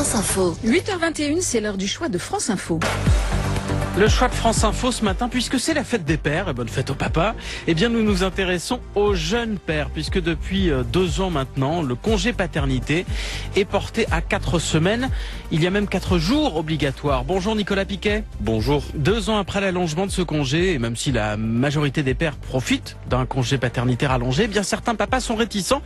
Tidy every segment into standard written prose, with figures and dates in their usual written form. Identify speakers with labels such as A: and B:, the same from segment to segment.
A: France Info.
B: 8h21, c'est l'heure du choix de France Info.
C: Le choix de France Info ce matin, puisque c'est la fête des pères, et bonne fête au papa, eh bien nous nous intéressons aux jeunes pères, puisque depuis 2 ans maintenant, le congé paternité est porté à 4 semaines. Il y a même 4 jours obligatoires. Bonjour Nicolas Piquet.
D: Bonjour.
C: 2 ans après l'allongement de ce congé, et même si la majorité des pères profitent d'un congé paternité rallongé, eh bien certains papas sont réticents.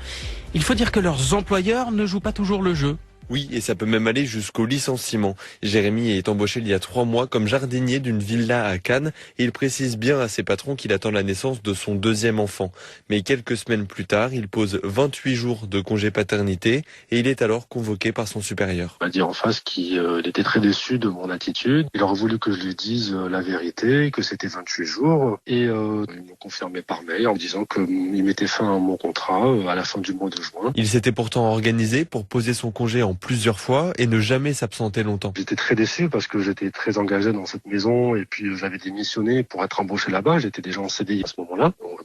C: Il faut dire que leurs employeurs ne jouent pas toujours le jeu.
D: Oui, et ça peut même aller jusqu'au licenciement. Jérémy est embauché il y a 3 mois comme jardinier d'une villa à Cannes et il précise bien à ses patrons qu'il attend la naissance de son 2e enfant. Mais quelques semaines plus tard, il pose 28 jours de congé paternité et il est alors convoqué par son supérieur.
E: Il m'a dit en face qu'il était très déçu de mon attitude. Il aurait voulu que je lui dise la vérité, que c'était 28 jours. Et ils m'ont confirmé par mail en me disant qu'il mettait fin à mon contrat à la fin du mois de juin.
D: Il s'était pourtant organisé pour poser son congé en plusieurs fois et ne jamais s'absenter longtemps.
E: J'étais très déçu parce que j'étais très engagé dans cette maison et puis j'avais démissionné pour être embauché là-bas. J'étais déjà en CDI à ce moment-là. Donc,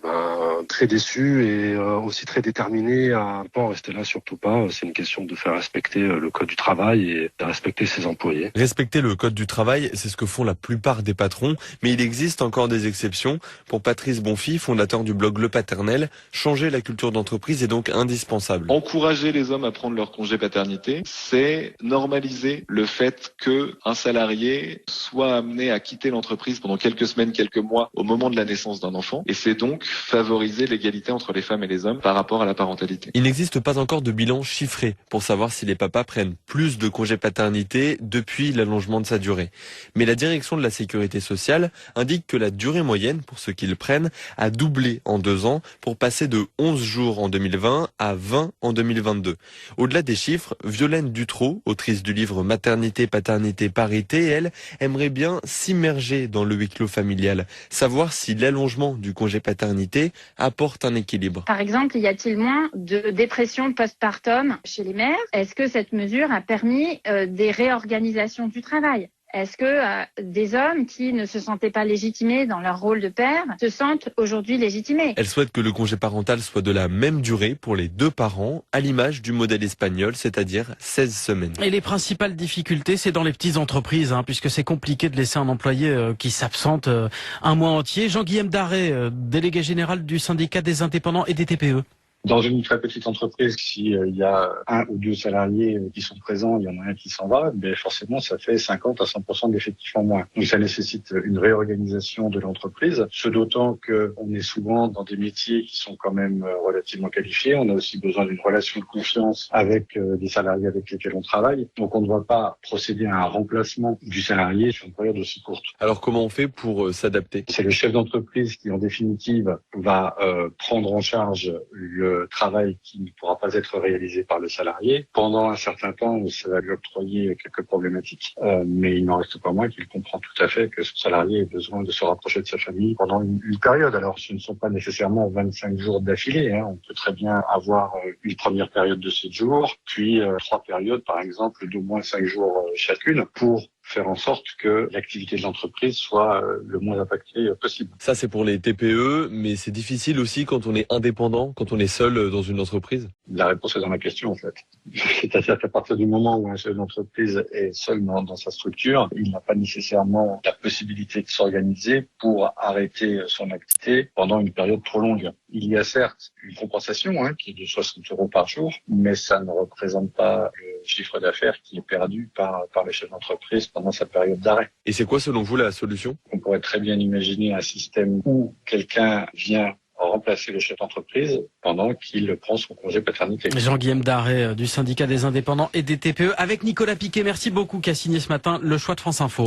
E: très déçu et aussi très déterminé à ne pas rester là, surtout pas. C'est une question de faire respecter le code du travail et de respecter ses employés.
D: Respecter le code du travail, c'est ce que font la plupart des patrons, mais il existe encore des exceptions. Pour Patrice Bonfils, fondateur du blog Le Paternel, changer la culture d'entreprise est donc indispensable.
F: Encourager les hommes à prendre leur congé paternité, c'est normaliser le fait qu'un salarié soit amené à quitter l'entreprise pendant quelques semaines, quelques mois au moment de la naissance d'un enfant. Et c'est donc favoriser l'égalité entre les femmes et les hommes par rapport à la parentalité.
D: Il n'existe pas encore de bilan chiffré pour savoir si les papas prennent plus de congés paternité depuis l'allongement de sa durée. Mais la direction de la sécurité sociale indique que la durée moyenne pour ceux qui le prennent a doublé en 2 ans pour passer de 11 jours en 2020 à 20 en 2022. Au-delà des chiffres, Violaine Dutrot, autrice du livre Maternité, Paternité, Parité, elle aimerait bien s'immerger dans le huis clos familial, savoir si l'allongement du congé paternité apporte un équilibre.
G: Par exemple, y a-t-il moins de dépression postpartum chez les mères? Est-ce que cette mesure a permis des réorganisations du travail? Est-ce que des hommes qui ne se sentaient pas légitimés dans leur rôle de père se sentent aujourd'hui légitimés?
D: Elle souhaite que le congé parental soit de la même durée pour les 2 parents, à l'image du modèle espagnol, c'est-à-dire 16 semaines.
C: Et les principales difficultés, c'est dans les petites entreprises, puisque c'est compliqué de laisser un employé qui s'absente un mois entier. Jean-Guillaume Darret, délégué général du syndicat des indépendants et des TPE.
H: Dans une très petite entreprise, s'il y a 1 ou 2 salariés qui sont présents, il y en a un qui s'en va, ben forcément ça fait 50 à 100% d'effectifs en moins. Donc ça nécessite une réorganisation de l'entreprise, ce d'autant qu'on est souvent dans des métiers qui sont quand même relativement qualifiés. On a aussi besoin d'une relation de confiance avec les salariés avec lesquels on travaille. Donc on ne doit pas procéder à un remplacement du salarié sur une période aussi courte.
D: Alors comment on fait pour s'adapter?
H: C'est le chef d'entreprise qui en définitive va prendre en charge le travail qui ne pourra pas être réalisé par le salarié. Pendant un certain temps, ça va lui octroyer quelques problématiques, mais il n'en reste pas moins qu'il comprend tout à fait que ce salarié ait besoin de se rapprocher de sa famille pendant une période. Alors, ce ne sont pas nécessairement 25 jours d'affilée. On peut très bien avoir une première période de 7 jours, puis 3 périodes, par exemple, d'au moins 5 jours chacune, pour faire en sorte que l'activité de l'entreprise soit le moins impactée possible.
D: Ça, c'est pour les TPE, mais c'est difficile aussi quand on est indépendant, quand on est seul dans une entreprise?
H: La réponse est dans la question, en fait. C'est-à-dire qu'à partir du moment où un chef d'entreprise est seul dans sa structure, il n'a pas nécessairement la possibilité de s'organiser pour arrêter son activité pendant une période trop longue. Il y a certes une compensation qui est de 60 € par jour, mais ça ne représente pas le chiffre d'affaires qui est perdu par le chef d'entreprise pendant sa période d'arrêt.
D: Et c'est quoi selon vous la solution?
H: On pourrait très bien imaginer un système où quelqu'un vient remplacer le chef d'entreprise pendant qu'il prend son congé paternité.
C: Jean-Guillaume Darret du syndicat des indépendants et des TPE avec Nicolas Piquet. Merci beaucoup qui a signé ce matin le choix de France Info.